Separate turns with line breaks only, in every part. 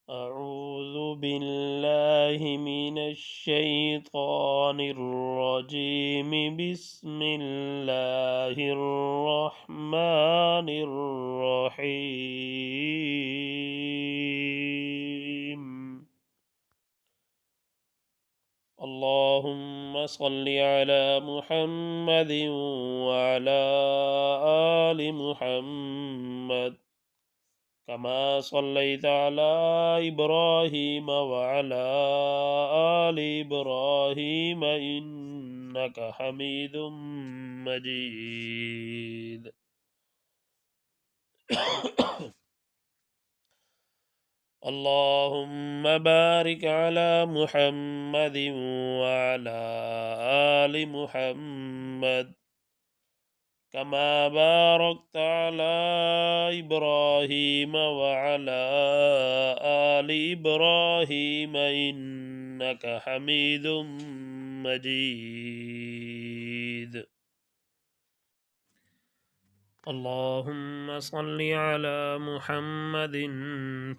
أعوذ بالله من الشيطان الرجيم. بسم الله الرحمن الرحيم. اللهم صل على محمد وعلى آل محمد كما صليت على إبراهيم وعلى آل إبراهيم إنك حميد مجيد. اللهم بارك على محمد وعلى آل محمد كما باركت على إبراهيم وعلى آل إبراهيم إنك حميد مجيد. اللهم صل على محمد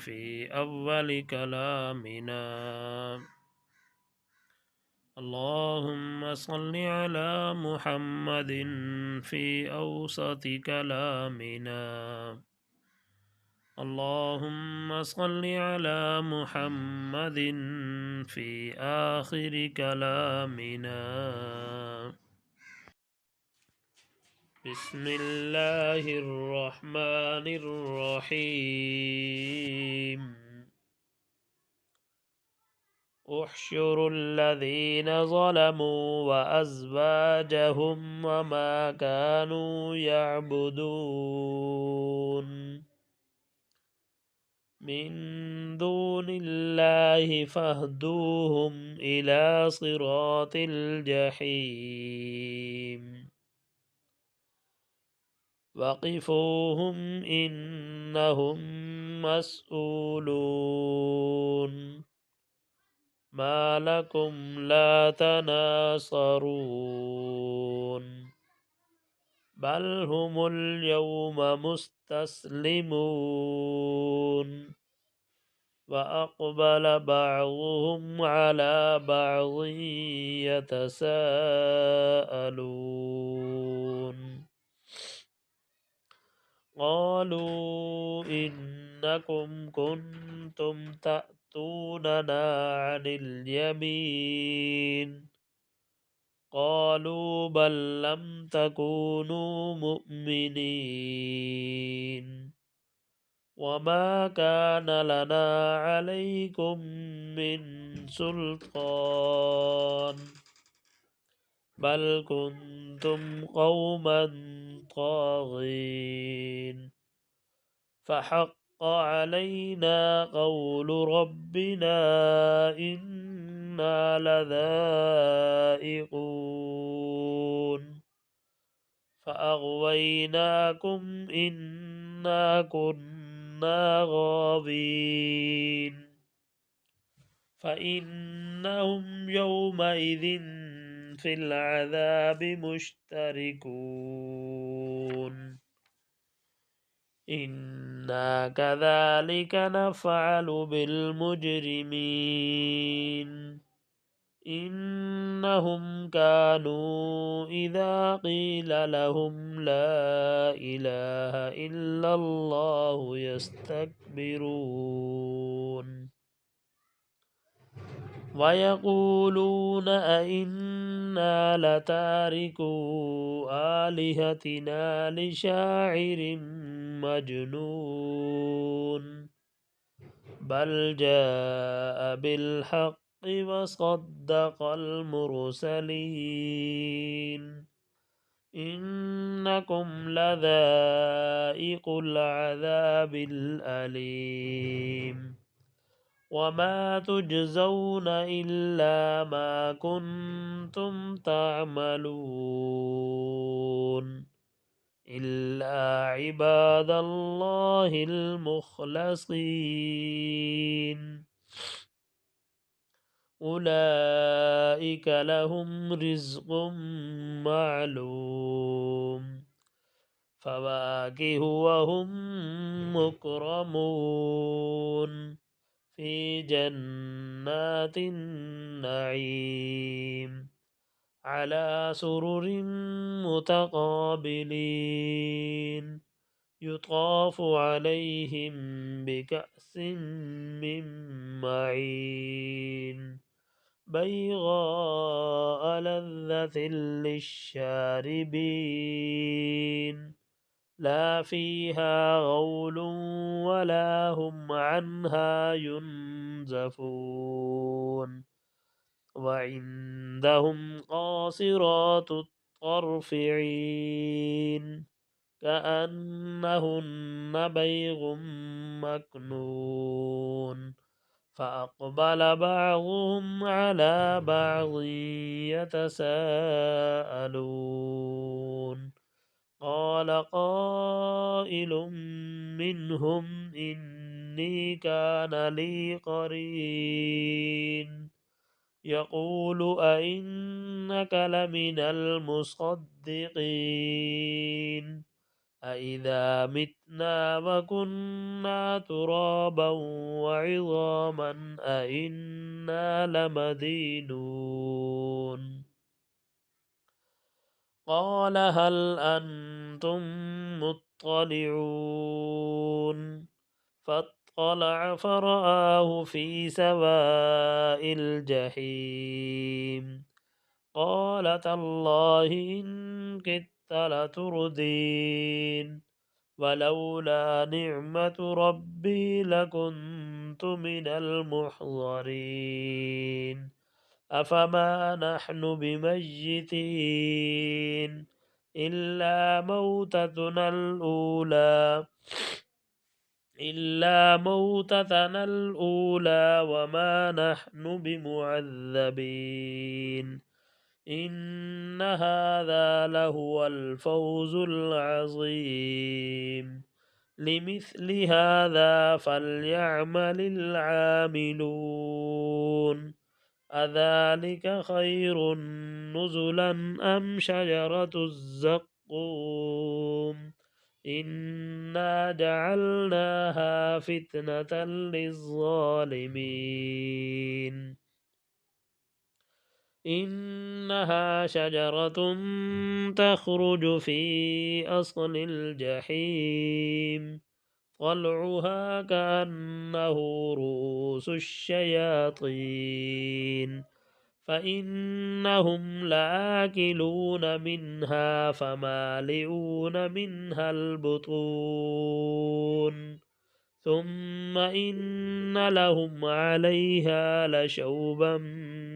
في أول كلامنا. اللهم صل على محمد في أوسط كلامنا. اللهم صل على محمد في آخر كلامنا. بسم الله الرحمن الرحيم. احشروا الذين ظلموا وأزواجهم وما كانوا يعبدون من دون الله فاهدوهم إلى صراط الجحيم وقفوهم إنهم مسؤولون. ما لكم لا تناصرون بل هم اليوم مستسلمون وأقبل بعضهم على بعض يتساءلون قالوا إنكم كنتم تأتوننا عن اليمين قالوا بل لم تكونوا مؤمنين وما كان لنا عليكم من سلطان بل كنتم قوما طاغين فحق علينا قول ربنا إنا لذائقون فأغويناكم إنا كنا غاوين فإنهم يومئذ في العذاب مشتركون إنا كذلك نفعل بالمجرمين إنهم كانوا إذا قيل لهم لا إله إلا الله يستكبرون ويقولون أئنا لتاركو آلهتنا لشاعر مجنون بل جاء بالحق وصدق المرسلين إنكم لذائق العذاب الأليم وما تجزون إلا ما كنتم تعملون إلا عباد الله المخلصين أولئك لهم رزق معلوم فواكه وهم مكرمون في جنات النعيم على سرر متقابلين يطاف عليهم بكأس من معين بيضاء لذة للشاربين لا فيها غول ولا هم عنها ينزفون وعندهم قاصرات الطرف عين كأنهن بيض مكنون فأقبل بعضهم على بعض يتساءلون قال قائل منهم إني كان لي قرين يقول أئنك لمن المصدقين أإذا متنا وكنا ترابا وعظاما أئنا لمدينون قال هل أنتم مطلعون فاطلع فرآه في سواء الجحيم قال تالله إن كدت لتردين ولولا نعمة ربي لكنت من المحضرين أفما نحن بميتين إلا موتتنا الأولى وما نحن بمعذبين إن هذا لهو الفوز العظيم لمثل هذا فليعمل العاملون أذلك خير نزلا أم شجرة الزقوم إنا جعلناها فتنة للظالمين إنها شجرة تخرج في أصل الجحيم طلعها كأنه رؤوس الشياطين فإنهم لآكلون منها فمالئون منها البطون ثم إن لهم عليها لشوبا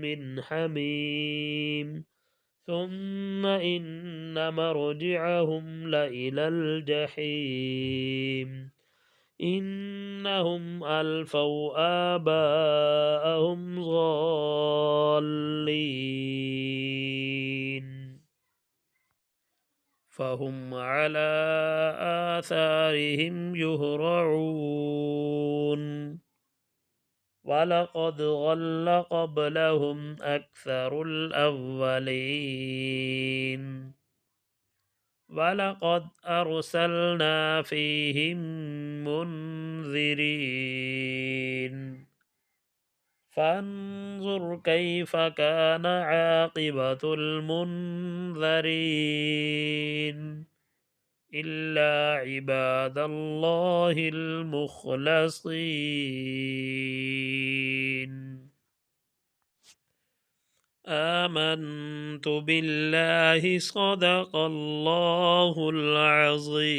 من حميم ثم إن مرجعهم لإلى الجحيم إنهم ألفوا آباءهم ضالين فهم على آثارهم يهرعون ولقد ضل قبلهم أكثر الأولين ولقد أرسلنا فيهم منذرين فانظر كيف كان عاقبة المنذرين إلا عباد الله المخلصين آمنت بالله صدق الله العظيم